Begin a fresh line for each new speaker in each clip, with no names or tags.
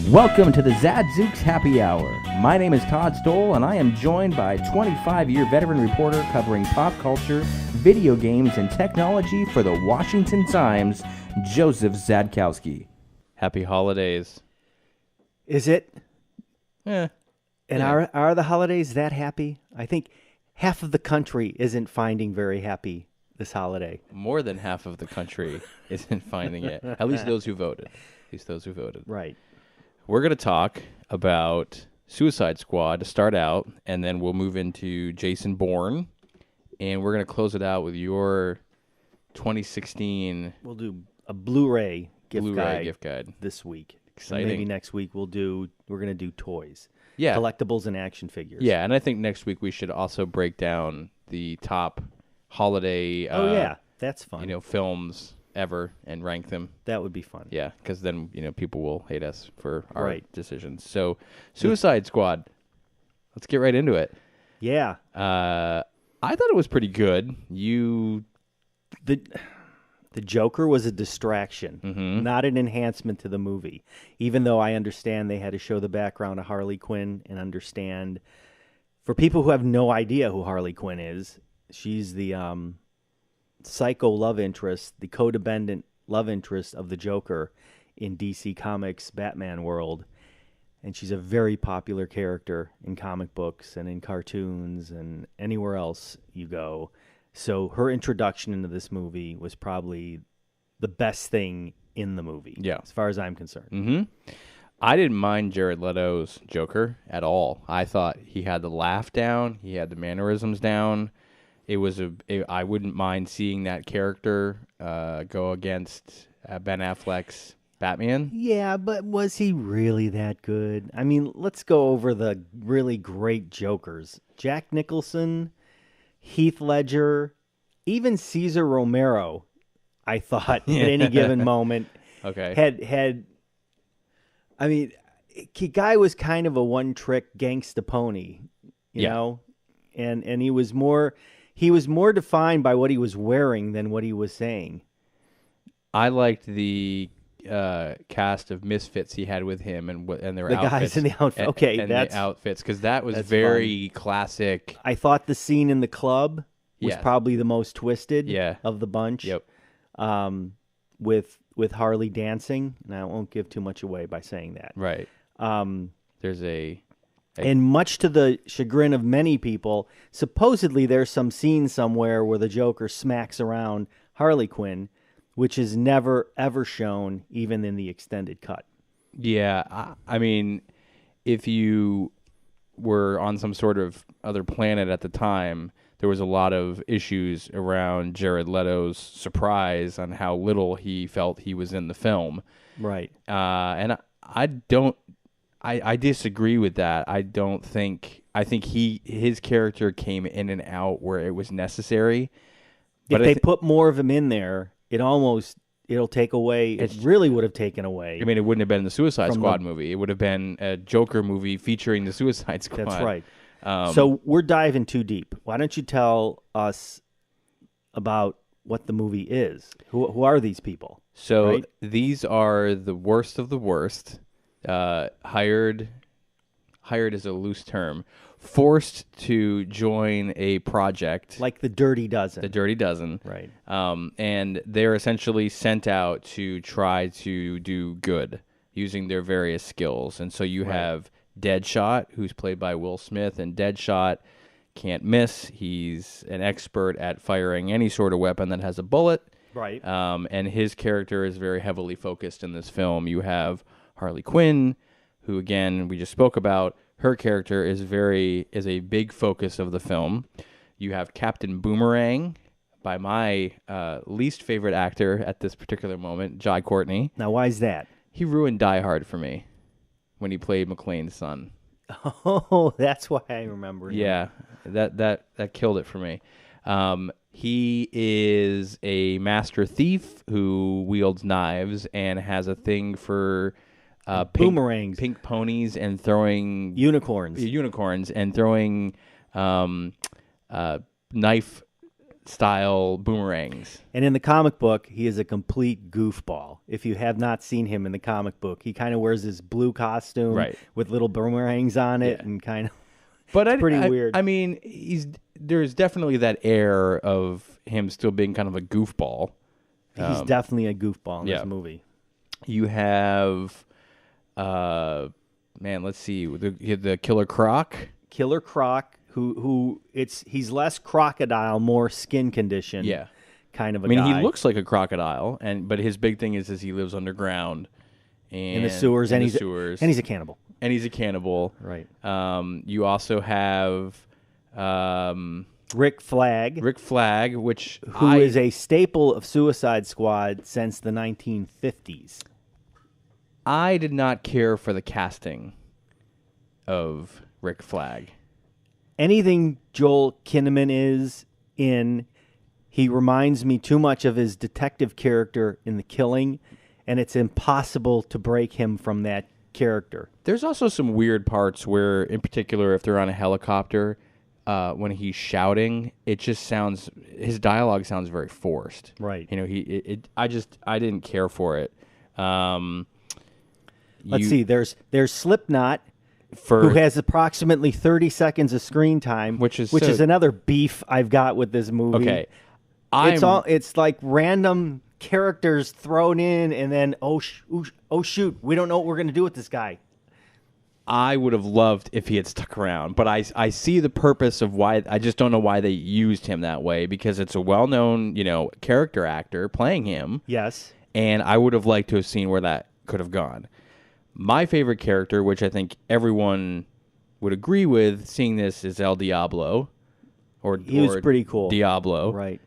Welcome to the Zadzooks Happy Hour. My name is Todd Stoll, and I am joined by 25-year veteran reporter covering pop culture, video games, and technology for the Washington Times, Joseph Zadkowski.
Happy holidays.
Is it?
Yeah.
And are the holidays that happy? I think half of the country isn't finding very happy this holiday.
More than half of the country isn't finding it. At least those who voted.
Right.
We're going to talk about Suicide Squad to start out, and then we'll move into Jason Bourne, and we're going to close it out with your 2016...
We'll do a Blu-ray gift guide this week.
Exciting.
And maybe next week we're going to do toys.
Yeah.
Collectibles and action figures.
Yeah, and I think next week we should also break down the top holiday
that's fun.
Films ever and rank them.
That would be fun.
Yeah, because then people will hate us for our decisions. So, Suicide Squad. Let's get right into it.
Yeah.
I thought it was pretty good.
The Joker was a distraction, not an enhancement to the movie. Even though I understand they had to show the background of Harley Quinn and understand, for people who have no idea who Harley Quinn is, she's the psycho love interest, the codependent love interest of the Joker in DC Comics Batman world. And she's a very popular character in comic books and in cartoons and anywhere else you go. So her introduction into this movie was probably the best thing in the movie, as far as I'm concerned.
Mm-hmm. I didn't mind Jared Leto's Joker at all. I thought he had the laugh down. He had the mannerisms down. I wouldn't mind seeing that character go against Ben Affleck's Batman.
Yeah, but was he really that good? I mean, let's go over the really great Jokers. Jack Nicholson, Heath Ledger, even Cesar Romero, I thought, at any given moment, had I mean, guy was kind of a one-trick gangsta pony, you know? And he was more defined by what he was wearing than what he was saying.
I liked the cast of misfits he had with him and their outfits.
The guys in the outfit. Okay,
and the outfits, because that was very classic.
I thought the scene in the club was probably the most twisted of the bunch.
Yep.
With Harley dancing, and I won't give too much away by saying that.
Right. There's
and much to the chagrin of many people, supposedly there's some scene somewhere where the Joker smacks around Harley Quinn, which is never, ever shown, even in the extended cut.
Yeah, I mean, if you were on some sort of other planet at the time, there was a lot of issues around Jared Leto's surprise on how little he felt he was in the film.
Right.
And I disagree with that. I think his character came in and out where it was necessary.
But if they put more of him in there, it'll take away. It really would have taken away.
I mean, it wouldn't have been the Suicide Squad movie. It would have been a Joker movie featuring the Suicide Squad.
That's right. So we're diving too deep. Why don't you tell us about what the movie is? Who are these people?
So these are the worst of the worst. Hired is a loose term. Forced to join a project.
Like the Dirty Dozen.
The Dirty Dozen.
Right.
And they're essentially sent out to try to do good using their various skills. And so you have Deadshot, who's played by Will Smith, and Deadshot can't miss. He's an expert at firing any sort of weapon that has a bullet.
Right.
And his character is very heavily focused in this film. You have Harley Quinn, who, again, we just spoke about. Her character is a big focus of the film. You have Captain Boomerang, by my least favorite actor at this particular moment, Jai Courtney.
Now, why is that? He
ruined Die Hard for me when he played McClane's son.
Oh, that's why I remember him.
Yeah, that killed it for me. He is a master thief who wields knives and has a thing for
boomerangs,
pink ponies, and throwing
unicorns,
and throwing knife style boomerangs.
And in the comic book, he is a complete goofball. If you have not seen him in the comic book, he kind of wears this blue costume with little boomerangs on it and kind of.
But
it's pretty weird.
I mean, there's definitely that air of him still being kind of a goofball.
He's definitely a goofball in this movie.
You have, let's see, the Killer Croc.
Killer Croc, he's less crocodile, more skin condition.
Yeah,
kind of a guy.
He looks like a crocodile, but his big thing is he lives underground and
in the sewers, and he's a cannibal.
And he's a cannibal.
Right.
You also have
Rick Flag.
Rick Flag, who
is a staple of Suicide Squad since the 1950s.
I did not care for the casting of Rick Flag.
Anything Joel Kinnaman is in, he reminds me too much of his detective character in The Killing, and it's impossible to break him from that character.
There's also some weird parts where, in particular, if they're on a helicopter, when he's shouting, his dialogue sounds very forced.
Right.
I didn't care for it.
Let's see. There's Slipknot, who has approximately 30 seconds of screen time, which is another beef I've got with this movie.
Okay.
It's like random characters thrown in, and then oh shoot, we don't know what we're gonna do with this guy.
I would have loved if he had stuck around, but I see the purpose of why. I just don't know why they used him that way, because it's a well-known, character actor playing him.
Yes.
And I would have liked to have seen where that could have gone. My favorite character, which I think everyone would agree with seeing this, is El Diablo.
He was pretty cool.
Diablo.
Right.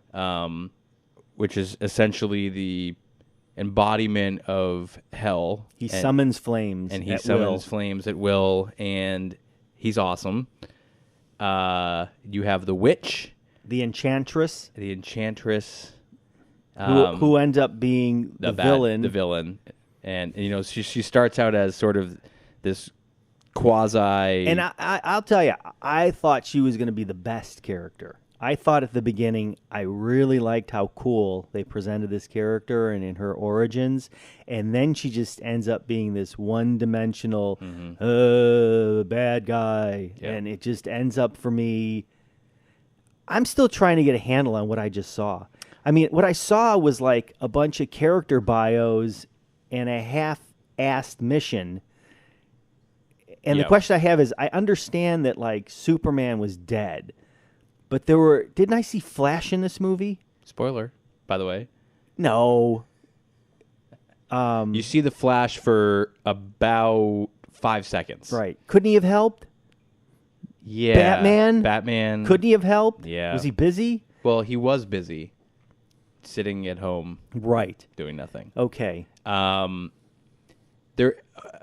Which is essentially the embodiment of hell.
He summons flames.
And he summons flames at will, and he's awesome. You have the witch.
The enchantress. Who ends up being the villain.
The villain. And she starts out as sort of this quasi.
And I'll tell you, I thought she was going to be the best character. I thought at the beginning, I really liked how cool they presented this character and in her origins. And then she just ends up being this one-dimensional bad guy. Yeah. And it just ends up for me. I'm still trying to get a handle on what I just saw. I mean, what I saw was like a bunch of character bios and a half-assed mission. And the question I have is, I understand that like Superman was dead. But didn't I see Flash in this movie?
Spoiler, by the way.
No.
You see the Flash for about 5 seconds.
Right. Couldn't he have helped?
Yeah.
Batman. Couldn't he have helped?
Yeah.
Was he busy?
Well, he was busy, sitting at home.
Right.
Doing nothing.
Okay.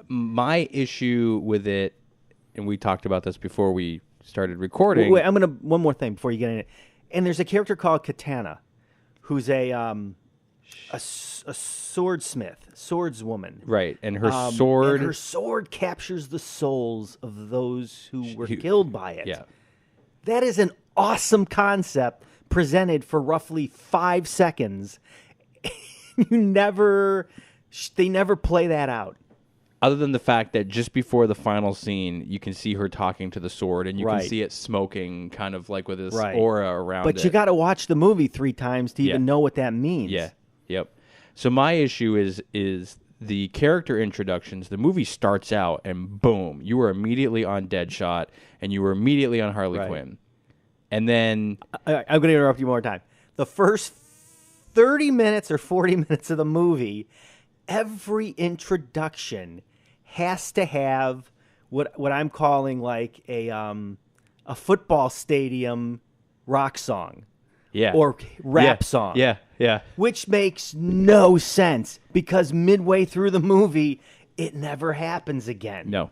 My issue with it, and we talked about this before we started recording.
Wait, one more thing before you get in it. And there's a character called Katana, who's a swordswoman.
Right, and her sword
captures the souls of those who were killed by it.
Yeah.
That is an awesome concept presented for roughly 5 seconds. They never play that out.
Other than the fact that just before the final scene, you can see her talking to the sword, and you can see it smoking, kind of like with this aura around it.
But you got to watch the movie 3 times to even know what that means.
Yeah, yep. So my issue is the character introductions. The movie starts out, and boom, you were immediately on Deadshot, and you were immediately on Harley Quinn. And then...
I'm going to interrupt you one more time. The first 30 minutes or 40 minutes of the movie, every introduction has to have what I'm calling like a football stadium rock song.
Yeah.
Or rap song.
Yeah, yeah.
Which makes no sense because midway through the movie, it never happens again.
No.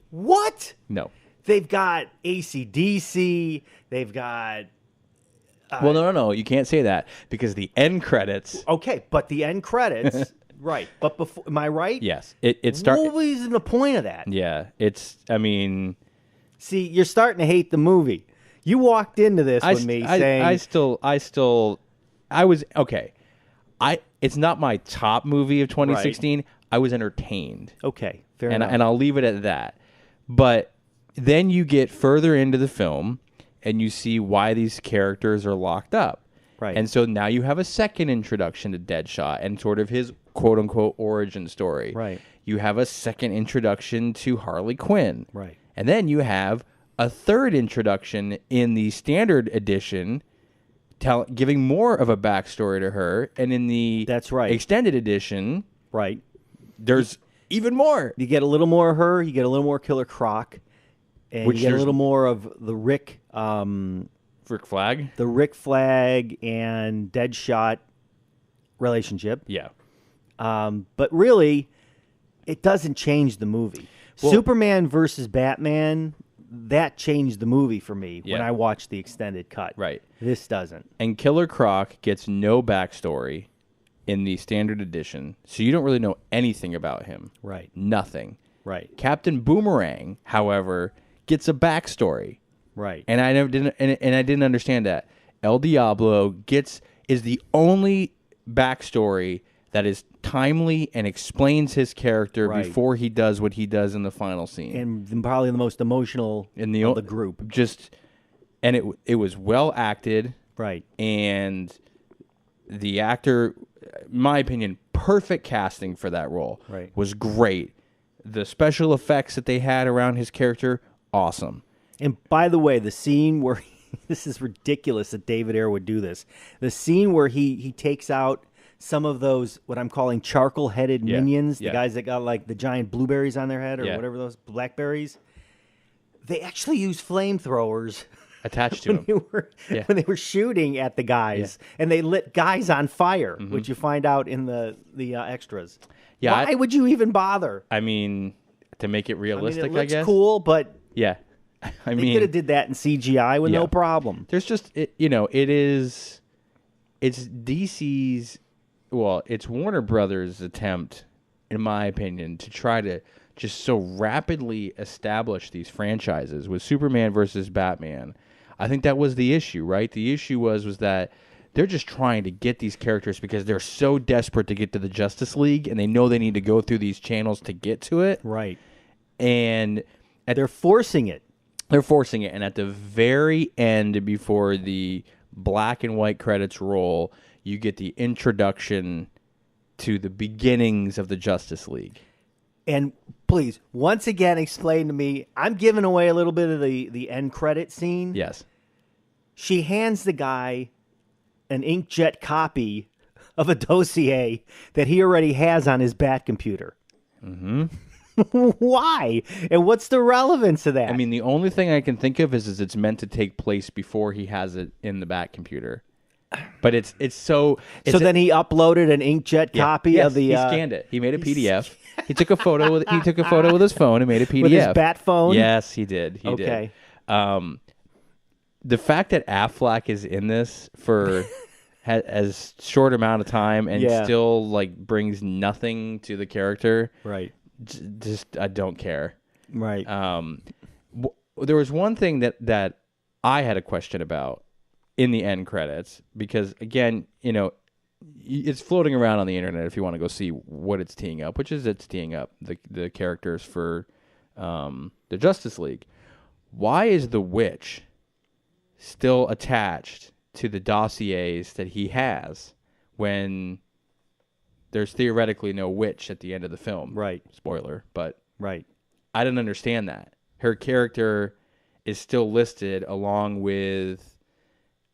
What?
No.
They've got AC/DC. They've got...
well, no. You can't say that because the end credits...
Okay, but the end credits... Right, but before, am I right?
Yes, it starts.
What was the point of that?
Yeah, see,
you're starting to hate the movie. You walked into this with me saying...
I was, okay. It's not my top movie of 2016. Right. I was entertained.
Okay, fair enough.
And I'll leave it at that. But then you get further into the film, and you see why these characters are locked up.
Right.
And so now you have a second introduction to Deadshot and sort of his quote-unquote origin story.
Right.
You have a second introduction to Harley Quinn.
Right.
And then you have a third introduction in the standard edition, giving more of a backstory to her. And in the
That's right.
extended edition,
right,
there's even more.
You get a little more of her. You get a little more Killer Croc. And you get a little more of the Rick...
Rick Flag?
The Rick Flag and Deadshot relationship.
Yeah.
But really, it doesn't change the movie. Well, Superman versus Batman, that changed the movie for me when I watched the extended cut.
Right.
This doesn't.
And Killer Croc gets no backstory in the standard edition, so you don't really know anything about him.
Right.
Nothing.
Right.
Captain Boomerang, however, gets a backstory.
Right.
And I didn't understand that. El Diablo is the only backstory that is timely and explains his character before he does what he does in the final scene.
And probably the most emotional of the group.
And it was well acted.
Right.
And the actor, in my opinion, perfect casting for that role.
Right.
Was great. The special effects that they had around his character, awesome.
And by the way, the scene where this is ridiculous that David Ayer would do this. The scene where he takes out some of those what I'm calling charcoal-headed minions, the guys that got like the giant blueberries on their head or whatever those blackberries. They actually use flamethrowers
attached to them
when they were shooting at the guys, and they lit guys on fire, which you find out in the extras. Yeah, why would you even bother?
I mean, to make it realistic,
I guess.
It looks
cool, but
yeah.
They could have did that in CGI with no problem.
There's just, it's DC's, it's Warner Brothers' attempt, in my opinion, to try to just so rapidly establish these franchises with Superman versus Batman. I think that was the issue, right? The issue was that they're just trying to get these characters because they're so desperate to get to the Justice League, and they know they need to go through these channels to get to it.
Right.
And
they're forcing it.
They're forcing it, and at the very end, before the black and white credits roll, you get the introduction to the beginnings of the Justice League.
And please, once again, explain to me, I'm giving away a little bit of the end credit scene.
Yes.
She hands the guy an inkjet copy of a dossier that he already has on his Bat computer.
Mm-hmm.
Why? And what's the relevance of that?
I mean, the only thing I can think of is it's meant to take place before he has it in the Bat computer. But it's so...
So then he uploaded an inkjet copy of the...
he scanned it. He made a PDF. He took a photo with his phone and made a PDF.
With his Bat phone?
Yes, he did. He did. The fact that Affleck is in this for as short amount of time and still brings nothing to the character...
Right.
Just I don't care.
Right.
There was one thing that I had a question about in the end credits because again, it's floating around on the internet if you want to go see what it's teeing up, which is it's teeing up the characters for the Justice League. Why is the Witch still attached to the dossiers that he has when there's theoretically no witch at the end of the film?
Right.
Spoiler, but
right.
I didn't understand that. Her character is still listed along with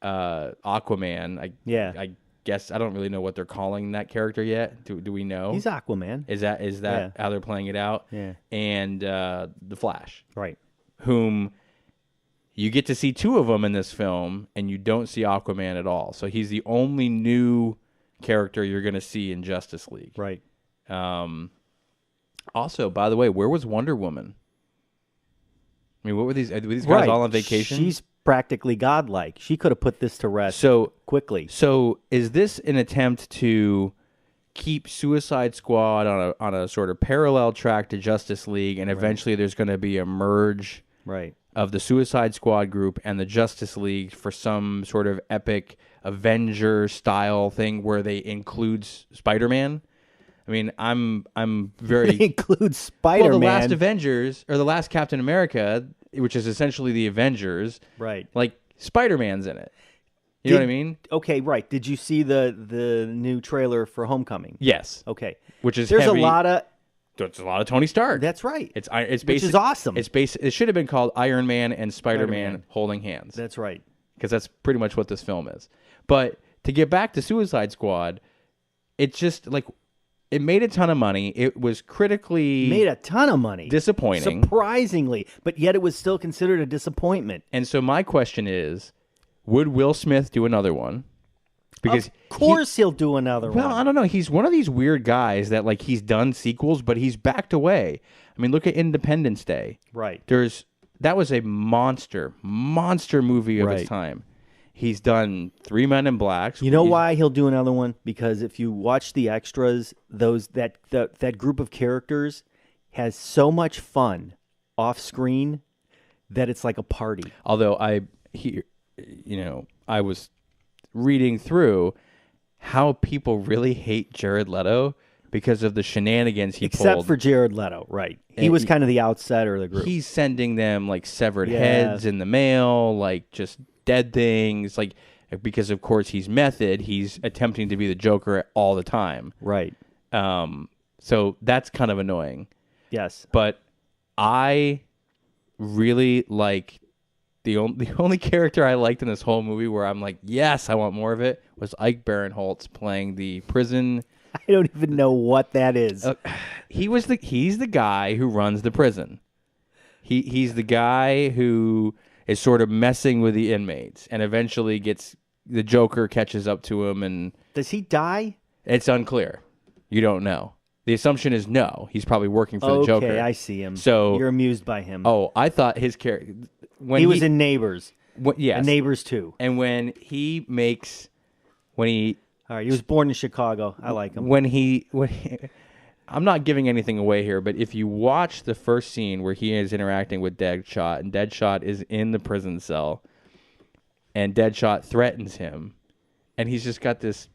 Aquaman. I guess I don't really know what they're calling that character yet. Do we know?
He's Aquaman.
Is that how they're playing it out?
Yeah.
And the Flash.
Right.
Whom you get to see two of them in this film, and you don't see Aquaman at all. So he's the only new character you're going to see in Justice League.
Right.
Also, by the way, where was Wonder Woman? I mean, what were these guys all on vacation?
She's practically godlike. She could have put this to rest quickly.
So is this an attempt to keep Suicide Squad on a sort of parallel track to Justice League, and eventually there's going to be a merge of the Suicide Squad group and the Justice League for some sort of epic Avenger style thing where they include Spider-Man. I mean, I'm very
They include Spider-Man.
Well, the last Avengers or the last Captain America, which is essentially the Avengers,
right?
Like Spider-Man's in it. You know what I mean?
Okay, right. Did you see the new trailer for Homecoming?
Yes.
Okay.
Which is
there's
heavy.
There's
a lot of Tony Stark.
That's right.
It's
which is awesome.
It should have been called Iron Man and Spider-Man holding hands.
That's right.
Because that's pretty much what this film is. But to get back to Suicide Squad, it's just like it made a ton of money. It was critically
made a ton of money.
Disappointing.
Surprisingly, but yet it was still considered a disappointment.
And so my question is, would Will Smith do another one? Because
of course he'll do another one.
Well, I don't know. He's one of these weird guys that like he's done sequels, but he's backed away. I mean, look at Independence Day.
Right.
That was a monster movie of its time. He's done 3 Men in Blacks.
You know why he'll do another one? Because if you watch the extras, that group of characters has so much fun off screen that it's like a party.
Although I was reading through how people really hate Jared Leto because of the shenanigans he pulled.
Except for Jared Leto, right. He was kind of the outsider of the group.
He's sending them like severed heads in the mail, like just dead things, like because of course he's method, he's attempting to be the Joker all the time.
Right.
So that's kind of annoying.
Yes.
But I really like the only character I liked in this whole movie where I'm like, yes, I want more of it, was Ike Barinholtz playing the prison.
I don't even know what that is.
He's the guy who runs the prison. He's the guy who is sort of messing with the inmates and eventually the Joker catches up to him. And
does he die?
It's unclear. You don't know. The assumption is no. He's probably working for the Joker.
Okay, I see him.
So
you're amused by him.
Oh, I thought his character when
he was in Neighbors.
Yes,
and Neighbors 2.
And when he all right,
he was born in Chicago. I like him.
When he I'm not giving anything away here, but if you watch the first scene where he is interacting with Deadshot, and Deadshot is in the prison cell, and Deadshot threatens him, and he's just got this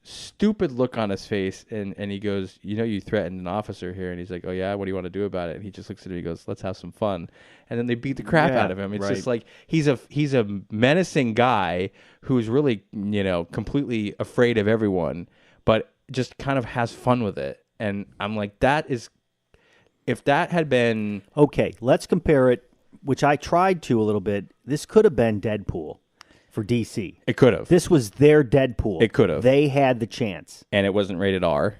stupid look on his face, and he goes, you threatened an officer here, and he's like, oh yeah, what do you want to do about it? And he just looks at him and he goes, let's have some fun. And then they beat the crap out of him. It's just like he's a menacing guy who's really completely afraid of everyone, but just kind of has fun with it. And I'm like, if that had been
okay, let's compare it, which I tried to a little bit. This could have been Deadpool for DC.
It could have.
This was their Deadpool.
It could have.
They had the chance.
And it wasn't rated R,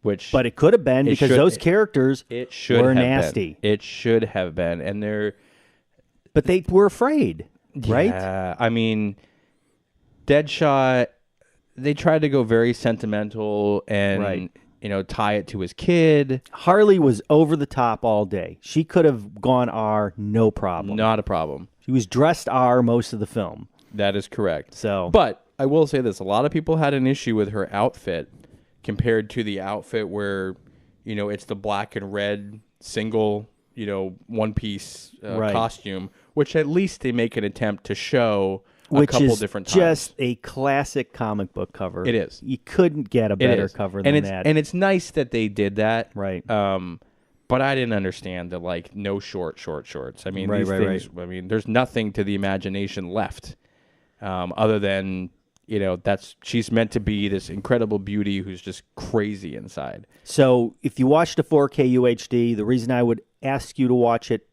but it could have been because those characters were nasty.
It should have been. And
but they were afraid, right?
Yeah. I mean, Deadshot, they tried to go very sentimental and tie it to his kid.
Harley was over the top all day. She could have gone R, no problem.
Not a problem.
She was dressed R most of the film.
That is correct.
So,
but I will say this: a lot of people had an issue with her outfit compared to the outfit where, it's the black and red single, one-piece costume, which at least they make an attempt to show a couple different times.
Just a classic comic book cover.
It is.
You couldn't get a better cover than that.
And it's nice that they did that.
Right.
But I didn't understand the no shorts. I mean,
these
things. I mean, there's nothing to the imagination left, other than she's meant to be this incredible beauty who's just crazy inside.
So if you watch the 4K UHD, the reason I would ask you to watch it,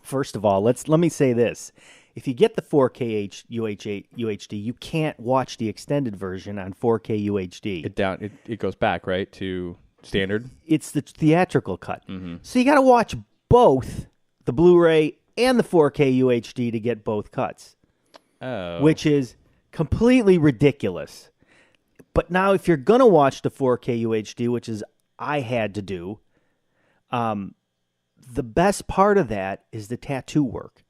first of all, let me say this: if you get the 4K UHD, you can't watch the extended version on 4K UHD.
It goes back right to standard.
It's the theatrical cut. Mm-hmm. So you got to watch both the Blu-ray and the 4K UHD to get both cuts.
Oh.
Which is completely ridiculous. But now if you're going to watch the 4K UHD, which is I had to do, the best part of that is the tattoo work.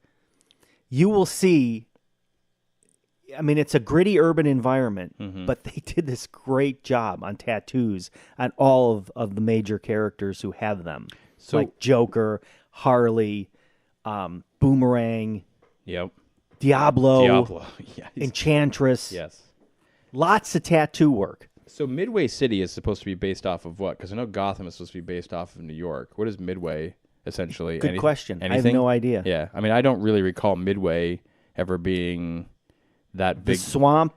You will see, I mean, it's a gritty urban environment, but they did this great job on tattoos on all of the major characters who have them. So, like Joker, Harley, Boomerang,
Yep.
Diablo,
Yes.
Enchantress.
Yes.
Lots of tattoo work.
So Midway City is supposed to be based off of what? Because I know Gotham is supposed to be based off of New York. What is Midway, essentially?
Good question.
Anything?
I have no idea.
Yeah. I mean, I don't really recall Midway ever being that big.
The swamp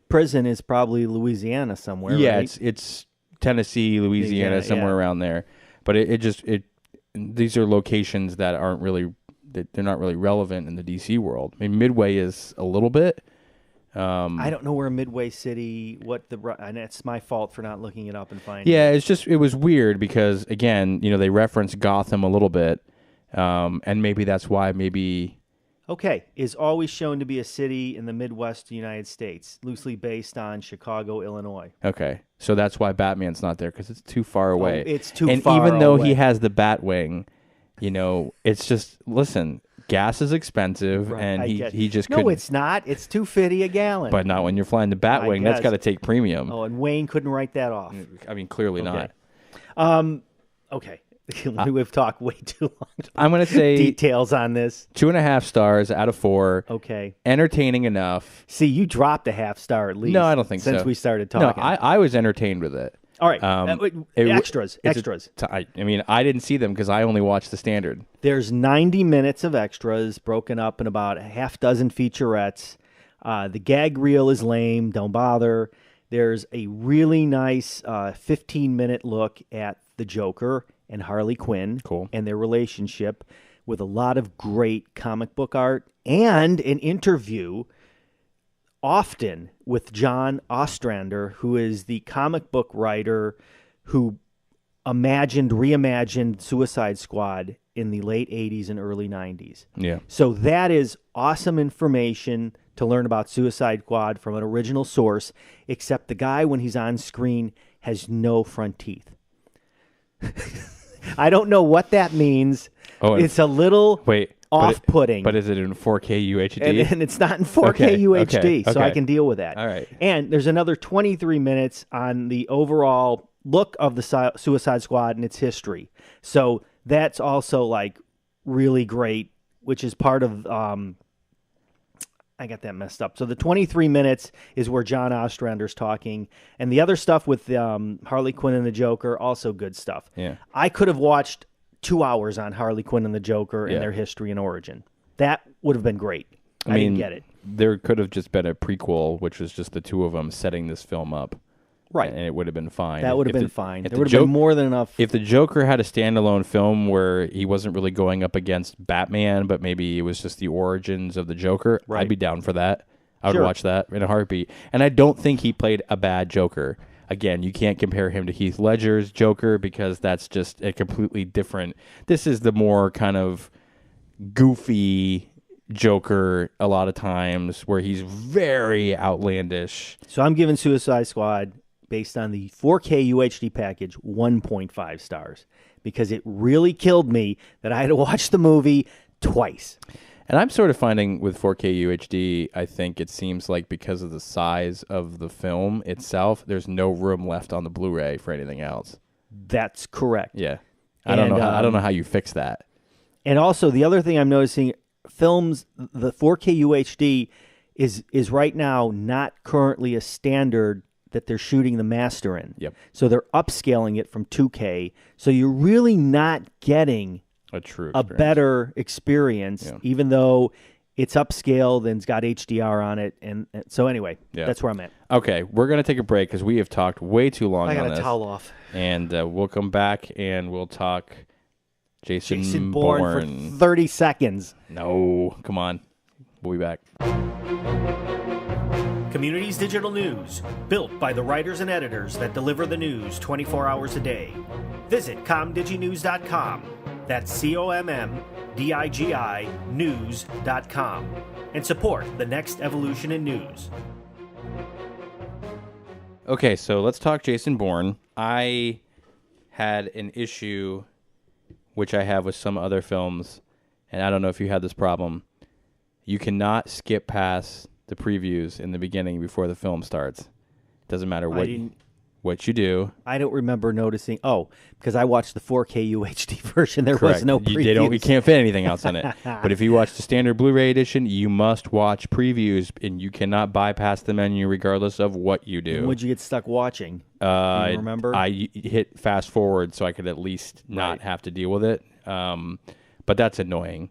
prison is probably Louisiana somewhere,
Yeah,
right?
it's Tennessee, Louisiana, somewhere around there. But these are locations that aren't really, they're not really relevant in the DC world. I mean, Midway is a little bit.
I don't know where Midway City, and it's my fault for not looking it up and finding
Yeah,
it.
it was weird because, again, they reference Gotham a little bit, and maybe that's why
Okay, is always shown to be a city in the Midwest United States, loosely based on Chicago, Illinois.
Okay, so that's why Batman's not there, because it's too far away.
It's too
and
far
even though
away.
he has the Batwing, it's just, listen, gas is expensive, and he just couldn't.
No, it's not. It's $2.50 a gallon.
But not when you're flying the Batwing. That's
guess.
got to take premium.
Oh, and Wayne couldn't write that off.
I mean, clearly not.
Okay. We've talked way too long.
I'm going to say
Details on this.
2.5 stars out of 4.
Okay.
Entertaining enough.
See, you dropped a half star at least.
No, I don't think
since
so.
we started
No,
talking.
I was entertained with it.
All right. Extras.
I mean, I didn't see them because I only watched the standard.
There's 90 minutes of extras broken up in about a half dozen featurettes. The gag reel is lame. Don't bother. There's a really nice 15-minute look at the Joker and Harley Quinn and their relationship, with a lot of great comic book art and an interview often with John Ostrander, who is the comic book writer who reimagined Suicide Squad in the late 80s and early 90s.
Yeah.
So that is awesome information to learn about Suicide Squad from an original source, except the guy, when he's on screen, has no front teeth. I don't know what that means.
Oh,
it's a little off-putting.
But is it in 4K UHD?
And it's not in 4K UHD, so I can deal with that.
All right.
And there's another 23 minutes on the overall look of the Suicide Squad and its history. So that's also like really great, which is part of I got that messed up. So the 23 minutes is where John Ostrander's talking, and the other stuff with Harley Quinn and the Joker, also good stuff.
Yeah.
I could have watched 2 hours on Harley Quinn and the Joker and their history and origin. That would have been great. I mean, didn't get it.
There could have just been a prequel, which was just the two of them setting this film up.
Right.
And it would have been fine.
That would have been fine. There would have been more than enough.
If the Joker had a standalone film where he wasn't really going up against Batman, but maybe it was just the origins of the Joker, I'd be down for that. I would watch that in a heartbeat. And I don't think he played a bad Joker. Again, you can't compare him to Heath Ledger's Joker because that's just a completely different. This is the more kind of goofy Joker a lot of times where he's very outlandish.
So I'm giving Suicide Squad, based on the 4K UHD package, 1.5 stars because it really killed me that I had to watch the movie twice.
And I'm sort of finding with 4K UHD, I think it seems like because of the size of the film itself, there's no room left on the Blu-ray for anything else.
That's correct.
Yeah. I don't know how you fix that.
And also the other thing I'm noticing, films, the 4K UHD is right now not currently a standard that they're shooting the master in.
Yep.
So they're upscaling it from 2K. So you're really not getting a better experience, even though it's upscaled and it's got HDR on it. And so anyway, that's where I'm at.
Okay, we're going to take a break because we have talked way too long on this.
I got a towel off.
And we'll come back and we'll talk Jason
Bourne for 30 seconds.
No, come on. We'll be back.
Communities Digital News, built by the writers and editors that deliver the news 24 hours a day. Visit comdiginews.com. That's COMMDIGI news.com. And support the next evolution in news.
Okay, so let's talk Jason Bourne. I had an issue, which I have with some other films, and I don't know if you had this problem. You cannot skip past the previews in the beginning before the film starts. Doesn't matter what what you do.
I don't remember noticing. Oh, because I watched the 4K UHD version. There was no previews.
You can't fit anything else in it. But if you watch the standard Blu-ray edition, you must watch previews, and you cannot bypass the menu regardless of what you do.
And would you get stuck watching? Do you remember?
I hit fast forward so I could at least not have to deal with it. But that's annoying.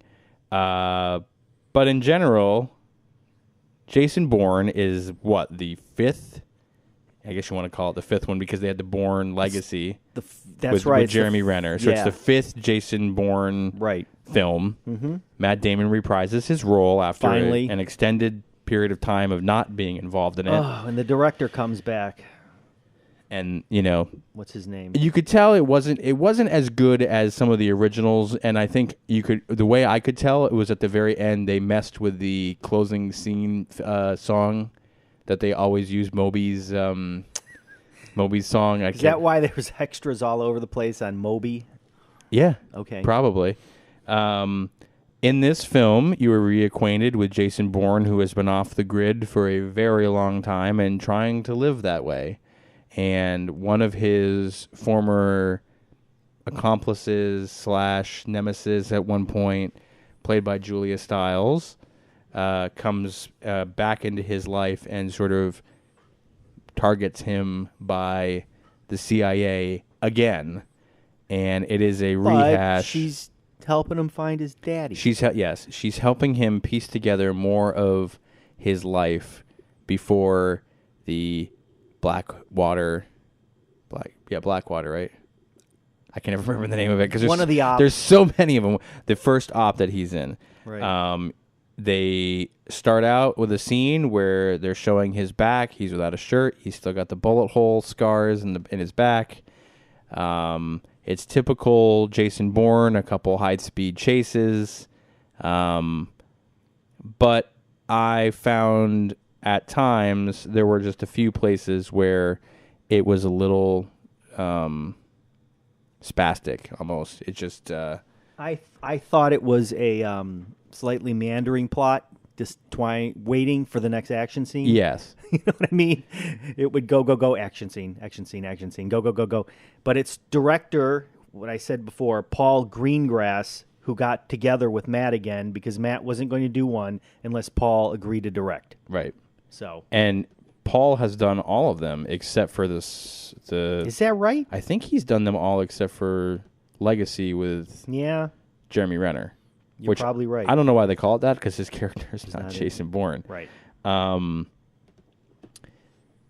But in general, Jason Bourne is what, the fifth? I guess you want to call it the fifth one because they had the Bourne Legacy. With Jeremy Renner. So it's the fifth Jason Bourne film. Mm-hmm. Matt Damon reprises his role after an extended period of time of not being involved in it.
Oh, and the director comes back.
And, you know,
what's his name?
You could tell it wasn't as good as some of the originals, and I think the way I could tell, it was at the very end they messed with the closing scene song that they always use, Moby's song.
Is that why there was extras all over the place on Moby?
Yeah.
Okay.
Probably. In this film, you were reacquainted with Jason Bourne, who has been off the grid for a very long time and trying to live that way. And one of his former accomplices / nemesis at one point, played by Julia Stiles, comes back into his life and sort of targets him by the CIA again. And it is a rehash.
She's helping him find his daddy.
She's helping him piece together more of his life before the Blackwater, right? I can never remember the name of it because there's so many of them. The first op that he's in,
right.
They start out with a scene where they're showing his back. He's without a shirt. He's still got the bullet hole scars in his back. It's typical Jason Bourne, a couple high-speed chases. But I found at times there were just a few places where it was a little spastic almost. It just...
I thought it was a slightly meandering plot, just waiting for the next action scene.
Yes.
You know what I mean? It would go, action scene, go. But it's director, what I said before, Paul Greengrass, who got together with Matt again because Matt wasn't going to do one unless Paul agreed to direct.
Right.
So. And
Paul has done all of them except for this.
Is that right?
I think he's done them all except for Legacy with Jeremy Renner.
You're probably right.
I don't know why they call it that because his character is not Jason Bourne.
Right.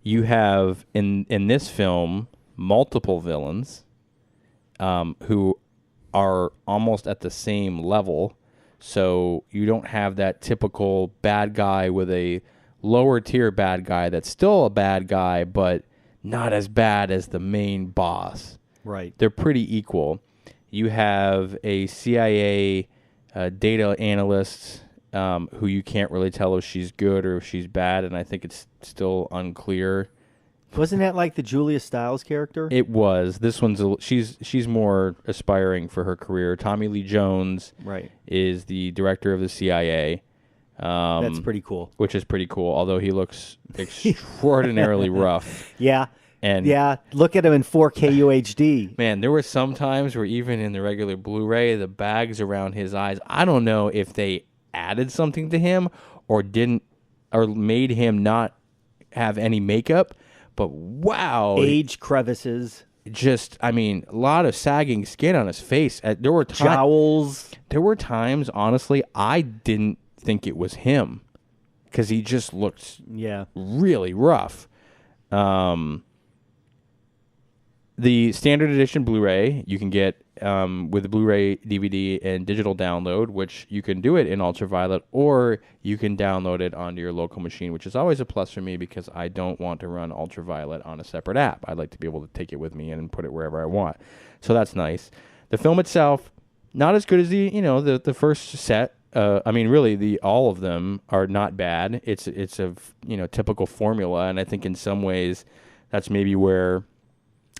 You have in this film multiple villains who are almost at the same level. So you don't have that typical bad guy with a lower tier bad guy that's still a bad guy, but not as bad as the main boss.
Right.
They're pretty equal. You have a CIA data analyst who you can't really tell if she's good or if she's bad, and I think it's still unclear.
Wasn't that like the Julia Stiles character?
It was. This one's she's more aspiring for her career. Tommy Lee Jones is the director of the CIA.
That's pretty cool.
Which is pretty cool, although he looks extraordinarily rough.
Yeah. Look at him in 4K UHD.
Man, there were some times where even in the regular Blu-ray, the bags around his eyes, I don't know if they added something to him or made him not have any makeup, but wow.
Age crevices.
Just, a lot of sagging skin on his face. There were
jowls.
There were times, honestly, I didn't think it was him because he just looked really rough. The standard edition Blu-ray you can get with the Blu-ray, DVD, and digital download, which you can do it in ultraviolet, or you can download it onto your local machine, which is always a plus for me because I don't want to run ultraviolet on a separate app. I'd like to be able to take it with me and put it wherever I want. So that's nice. The film itself, not as good as the first set. Really, all of them are not bad. It's a typical formula, and I think in some ways that's maybe where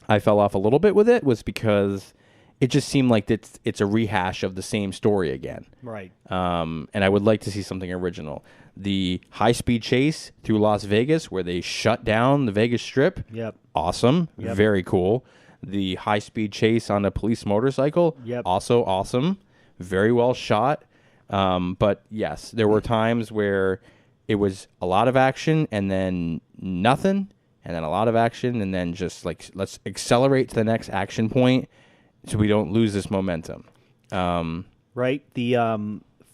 I fell off a little bit with it, was because it just seemed like it's a rehash of the same story again.
Right.
And I would like to see something original. The high-speed chase through Las Vegas where they shut down the Vegas Strip.
Yep.
Awesome.
Yep.
Very cool. The high-speed chase on a police motorcycle.
Yep.
Also awesome. Very well shot. But yes, there were times where it was a lot of action and then nothing, and then a lot of action and then just like let's accelerate to the next action point so we don't lose this momentum.
Right.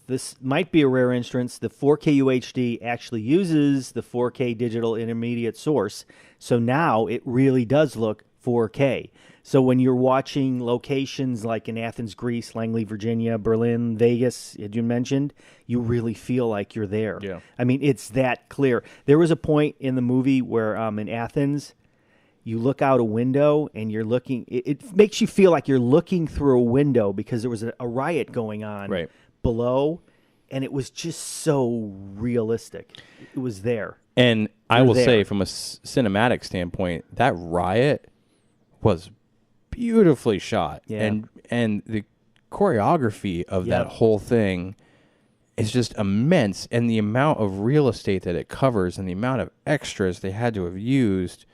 This might be a rare instance. The 4K UHD actually uses the 4K digital intermediate source, so now it really does look 4K. So when you're watching locations like in Athens, Greece, Langley, Virginia, Berlin, Vegas, as you mentioned, you really feel like you're there.
Yeah.
I mean, it's that clear. There was a point in the movie where in Athens, you look out a window and you're looking. It makes you feel like you're looking through a window because there was a riot going on below, and it was just so realistic. It was there.
And I will say, from a cinematic standpoint, that riot was beautifully shot.
Yeah.
And the choreography of that whole thing is just immense. And the amount of real estate that it covers and the amount of extras they had to have used,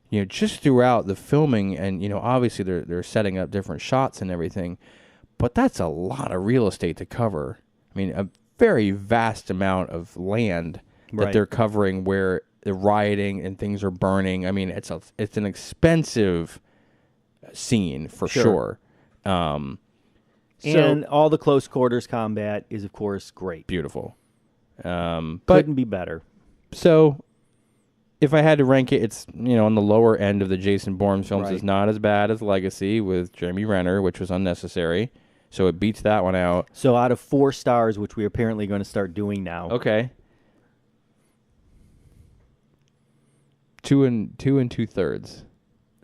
you know, just throughout the filming. And, you know, obviously they're setting up different shots and everything. But that's a lot of real estate to cover. I mean, a very vast amount of land that they're covering where the rioting and things are burning. I mean, it's an expensive scene for sure.
And all the close quarters combat is, of course, great.
Beautiful. But
couldn't be better.
So if I had to rank it, it's, you know, on the lower end of the Jason Bourne films. It's not as bad as Legacy with Jeremy Renner, which was unnecessary. So it beats that one out.
So out of 4 stars, which we're apparently going to start doing now.
Okay. 2 2/3.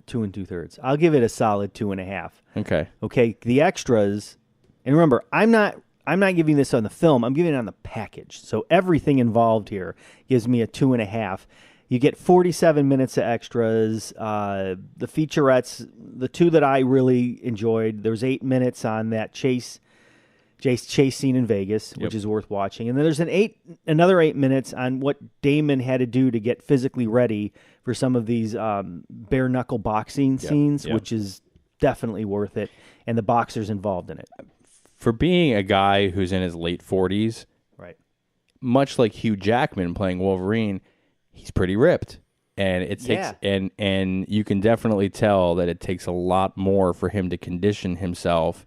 2 2/3. I'll give it a solid 2.5.
Okay.
Okay. The extras, and remember, I'm not giving this on the film. I'm giving it on the package. So everything involved here gives me a 2.5. You get 47 minutes of extras. The featurettes, the 2 that I really enjoyed, there was 8 minutes on that chase scene in Vegas, which is worth watching. And then there's another 8 minutes on what Damon had to do to get physically ready for some of these bare knuckle boxing scenes, which is definitely worth it. And the boxers involved in it.
For being a guy who's in his late 40s, much like Hugh Jackman playing Wolverine, he's pretty ripped. And it takes and you can definitely tell that it takes a lot more for him to condition himself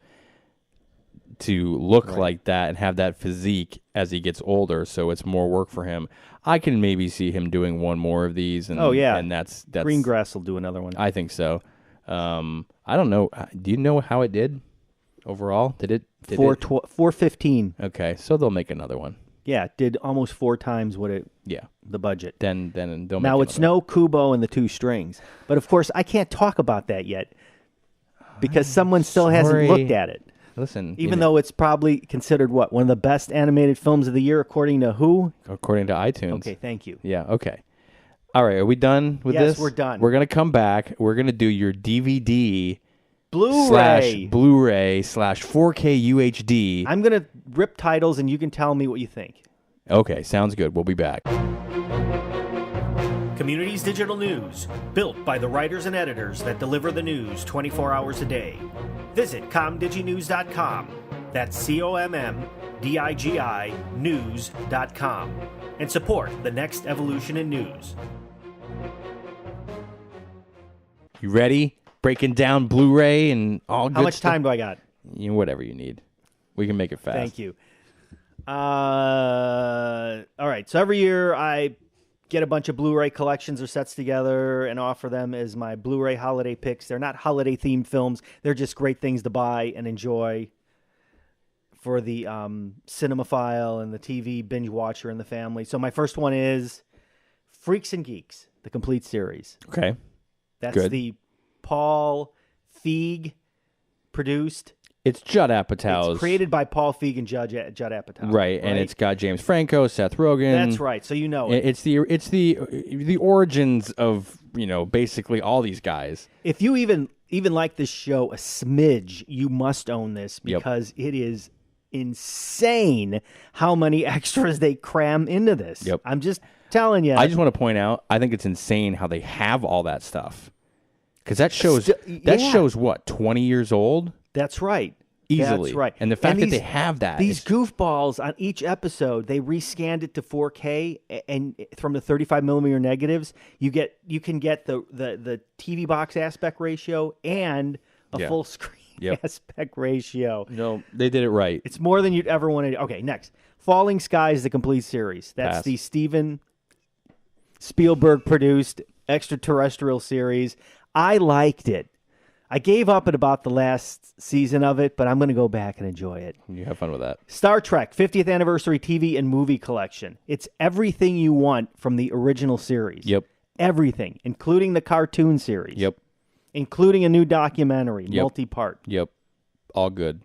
to look like that and have that physique as he gets older, so it's more work for him. I can maybe see him doing one more of these, and and that's
Greengrass will do another one.
I think so. I don't know. Do you know how it did overall? Did it
415?
Okay, so they'll make another one.
Yeah, it did almost 4 times what the budget.
Then they'll
now
make
it's no Kubo and the 2 strings, but of course I can't talk about that yet because someone still hasn't looked at it.
Listen,
even though it's probably considered one of the best animated films of the year, according to who?
According to iTunes.
Okay, thank you.
Yeah, okay. All right, are we done with this?
Yes, we're done.
We're going to come back. We're going to do your DVD
Blu-ray
/ 4K UHD.
I'm going to rip titles and you can tell me what you think.
Okay, sounds good. We'll be back.
Communities Digital News, built by the writers and editors that deliver the news 24 hours a day. Visit comdiginews.com. That's COMMDIGI news.com. And support the next evolution in news.
You ready? Breaking down Blu-ray and all good
How much
stuff?
time do I got?
You know, whatever you need. We can make it fast.
Thank you. All right. So every year I get a bunch of Blu-ray collections or sets together and offer them as my Blu-ray holiday picks. They're not holiday-themed films. They're just great things to buy and enjoy for the cinemaphile and the TV binge watcher and the family. So my first one is Freaks and Geeks, the complete series.
Okay.
That's
good.
the Paul Feig produced.
It's Judd Apatow's.
It's created by Paul Feig and Judd Apatow.
Right, and it's got James Franco, Seth Rogen.
That's right. So you know it.
It's the origins of, you know, basically all these guys.
If you even even like this show a smidge, you must own this because it is insane how many extras they cram into this.
Yep.
I'm just telling you.
I just want to point out, I think it's insane how they have all that stuff. Because that show's what, 20 years old?
That's right.
Easily.
That's right.
And the fact that they have that.
These goofballs on each episode, they rescanned it to 4K, and from the 35 millimeter negatives, you can get the TV box aspect ratio and a full screen aspect ratio.
No, they did it right.
It's more than you'd ever want to do. Okay, next. Falling Skies, the complete series. That's the Steven Spielberg produced extraterrestrial series. I liked it. I gave up at about the last season of it, but I'm going to go back and enjoy it.
You have fun with that.
Star Trek 50th Anniversary TV and Movie Collection. It's everything you want from the original series.
Yep.
Everything, including the cartoon series.
Yep.
Including a new documentary, multi-part.
Yep. All good.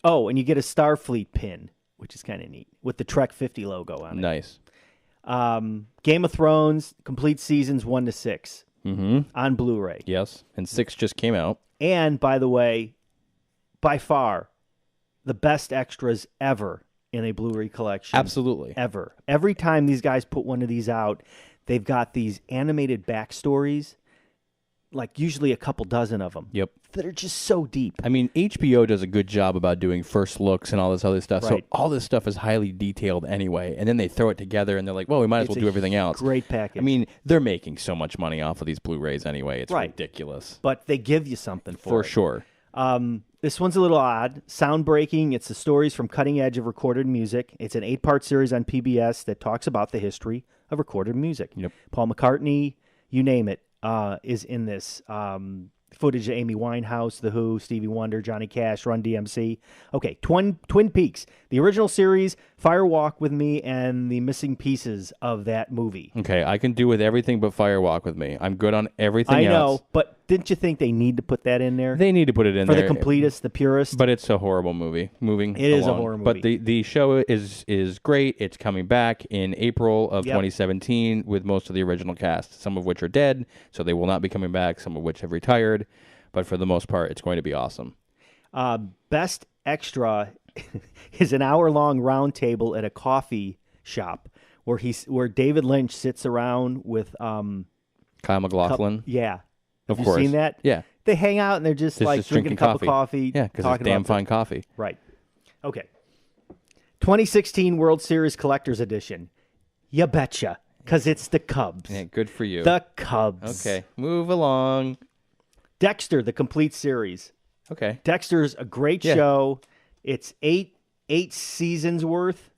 Oh, and you get a Starfleet pin, which is kind of neat, with the Trek 50 logo on it.
Nice.
Game of Thrones, complete seasons 1 to 6. On Blu-ray.
Yes, and 6 just came out.
And, by the way, by far, the best extras ever in a Blu-ray collection.
Absolutely.
Ever. Every time these guys put one of these out, they've got these animated backstories, like usually a couple dozen of them.
Yep.
That are just so deep.
I mean, HBO does a good job about doing first looks and all this other stuff.
Right.
So all this stuff is highly detailed anyway. And then they throw it together and they're like, well, we might as well do everything else.
Great package.
I mean, they're making so much money off of these Blu-rays anyway. It's ridiculous.
But they give you something for it.
Sure.
This one's a little odd. Soundbreaking. It's the stories from cutting edge of recorded music. It's an 8-part series on PBS that talks about the history of recorded music.
Yep.
Paul McCartney, you name it, is in this. Footage of Amy Winehouse, The Who, Stevie Wonder, Johnny Cash, Run DMC. Okay, Twin Peaks, the original series, Fire Walk with Me, and the missing pieces of that movie.
Okay, I can do with everything but Fire Walk with Me. I'm good on everything else.
I know, but didn't you think they need to put that in there?
They need to put it in there.
For the completist, the purist?
But it's a horrible movie. It
is a horror movie.
But the show is great. It's coming back in April of 2017 with most of the original cast, some of which are dead, so they will not be coming back, some of which have retired. But for the most part, it's going to be awesome.
Best extra is an hour-long round table at a coffee shop where David Lynch sits around with
Kyle MacLachlan.
Have you
course.
seen that?
Yeah.
They hang out and they're just like drinking a cup of coffee.
Yeah, because it's damn fine coffee.
Right. Okay. 2016 World Series Collector's Edition. You betcha. Because it's the Cubs.
Yeah, good for you.
The Cubs.
Okay, move along.
Dexter, the complete series.
Okay.
Dexter's a great show. It's eight seasons worth,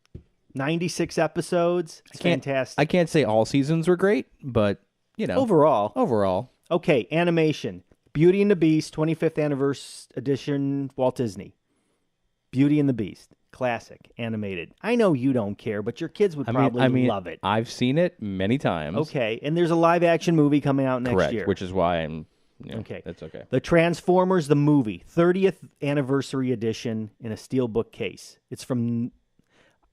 96 episodes. It's fantastic.
I can't say all seasons were great, but, you know.
Overall. Okay, animation. Beauty and the Beast, 25th Anniversary Edition, Walt Disney. Beauty and the Beast. Classic, animated. I know you don't care, but your kids would probably love it.
I've seen it many times.
Okay, and there's a live-action movie coming out next year.
Which is why I'm... Yeah,
okay.
That's okay.
The Transformers, the movie, 30th Anniversary Edition in a steelbook case. It's from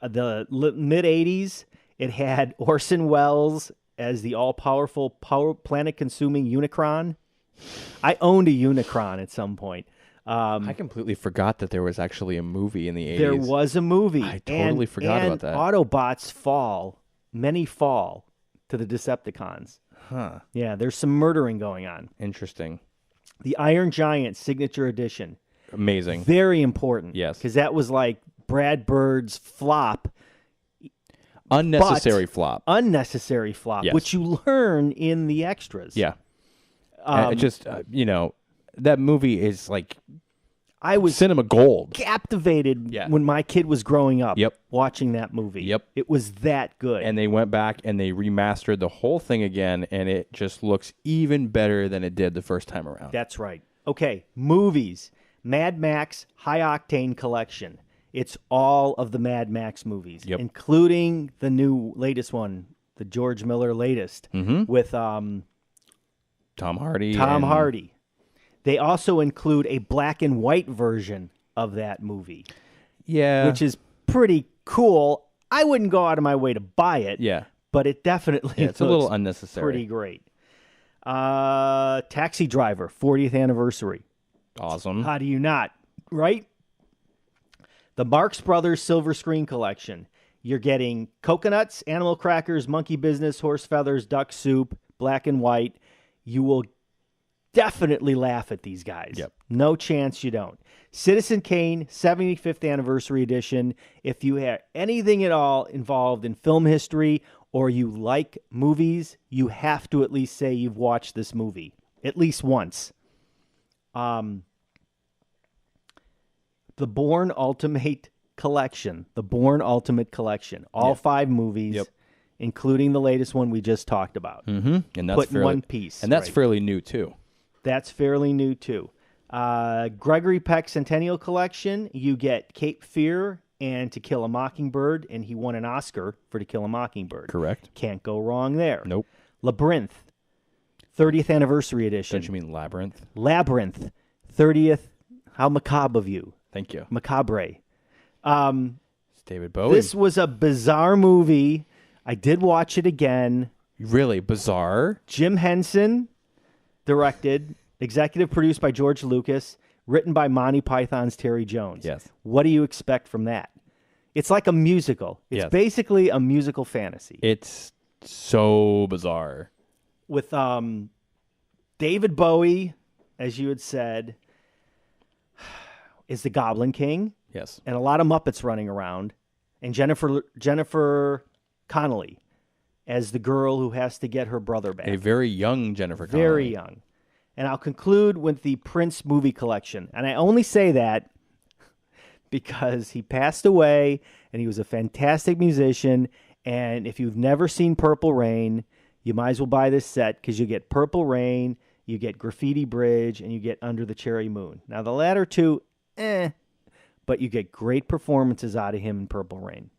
the mid-'80s. It had Orson Welles as the all-powerful, planet-consuming Unicron. I owned a Unicron at some point.
I completely forgot that there was actually a movie in the 80s.
There was a movie.
I totally forgot about that.
Autobots fall. Many fall to the Decepticons.
Huh.
Yeah, there's some murdering going on.
Interesting.
The Iron Giant Signature Edition.
Amazing.
Very important.
Yes.
Because that was like Brad Bird's flop.
Unnecessary flop.
Unnecessary flop,
yes.
Which you learn in the extras.
Yeah. That movie is like
I was
cinema gold.
Captivated when my kid was growing up watching that movie.
Yep.
It was that good.
And they went back and they remastered the whole thing again, and it just looks even better than it did the first time around.
That's right. Okay, movies. Mad Max High Octane Collection. It's all of the Mad Max movies, including the latest one, the George Miller latest, with
Tom Hardy.
Tom Hardy. They also include a black and white version of that movie.
Yeah.
Which is pretty cool. I wouldn't go out of my way to buy it.
Yeah.
But it definitely
it's a little unnecessary.
Pretty great. Taxi Driver, 40th anniversary.
Awesome.
How do you not? Right? The Marx Brothers Silver Screen Collection. You're getting coconuts, animal crackers, monkey business, horse feathers, duck soup, black and white. You will definitely laugh at these guys.
Yep.
No chance you don't. Citizen Kane, 75th anniversary edition. If you have anything at all involved in film history or you like movies, you have to at least say you've watched this movie at least once. The Bourne Ultimate Collection. The Bourne Ultimate Collection. All 5 movies, including the latest one we just talked about.
Mm-hmm. And that's
put in one piece.
And that's fairly new, too.
That's fairly new, too. Gregory Peck Centennial Collection. You get Cape Fear and To Kill a Mockingbird, and he won an Oscar for To Kill a Mockingbird.
Correct.
Can't go wrong there.
Nope.
Labyrinth, 30th anniversary edition.
Don't you mean Labyrinth?
Labyrinth, 30th. How macabre of you.
Thank you.
Macabre.
It's David Bowie.
This was a bizarre movie. I did watch it again.
Really bizarre.
Jim Henson directed, executive produced by George Lucas, written by Monty Python's Terry Jones.
Yes.
What do you expect from that? It's like a musical. It's basically a musical fantasy.
It's so bizarre.
With David Bowie, as you had said, is the Goblin King.
Yes.
And a lot of Muppets running around. And Jennifer Connelly as the girl who has to get her brother back.
A very young Jennifer Connelly.
Very young. And I'll conclude with the Prince movie collection. And I only say that because he passed away and he was a fantastic musician. And if you've never seen Purple Rain, you might as well buy this set because you get Purple Rain, you get Graffiti Bridge, and you get Under the Cherry Moon. Now, the latter two, but you get great performances out of him in Purple Rain.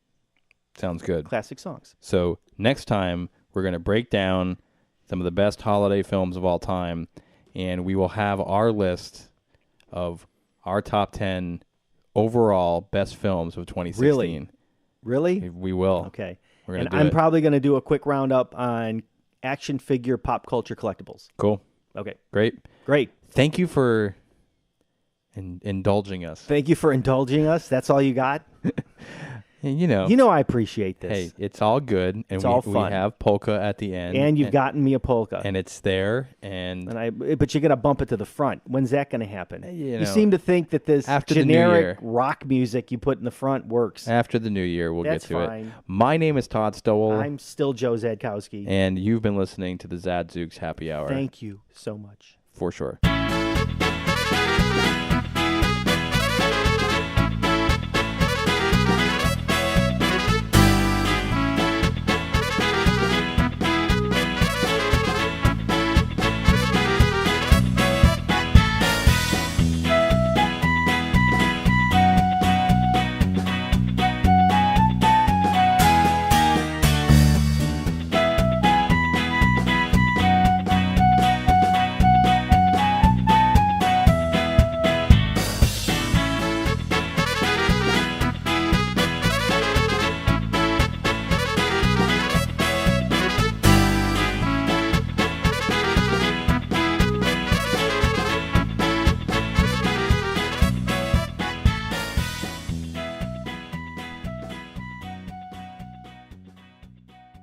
Sounds good.
Classic songs.
So next time, we're going to break down some of the best holiday films of all time, and we will have our list of our top 10 overall best films of 2016.
Really?
We will.
Okay.
We're gonna
and
do
I'm
it.
probably going to do a quick roundup on action figure pop culture collectibles.
Cool.
Okay.
Great. Thank you for indulging us.
Thank you for indulging us. That's all you got?
You know
I appreciate this.
Hey, it's all good. And
it's all fun.
We have polka at the end.
And you've gotten me a polka.
And it's there. But
you're going to bump it to the front. When's that going to happen?
You
seem to think that this
after
generic rock music you put in the front works.
After the new year, we'll
That's
get to
fine.
it. My name is Todd Stowell.
I'm still Joe Zadkowski.
And you've been listening to the Zadzooks Happy Hour.
Thank you so much.
For sure.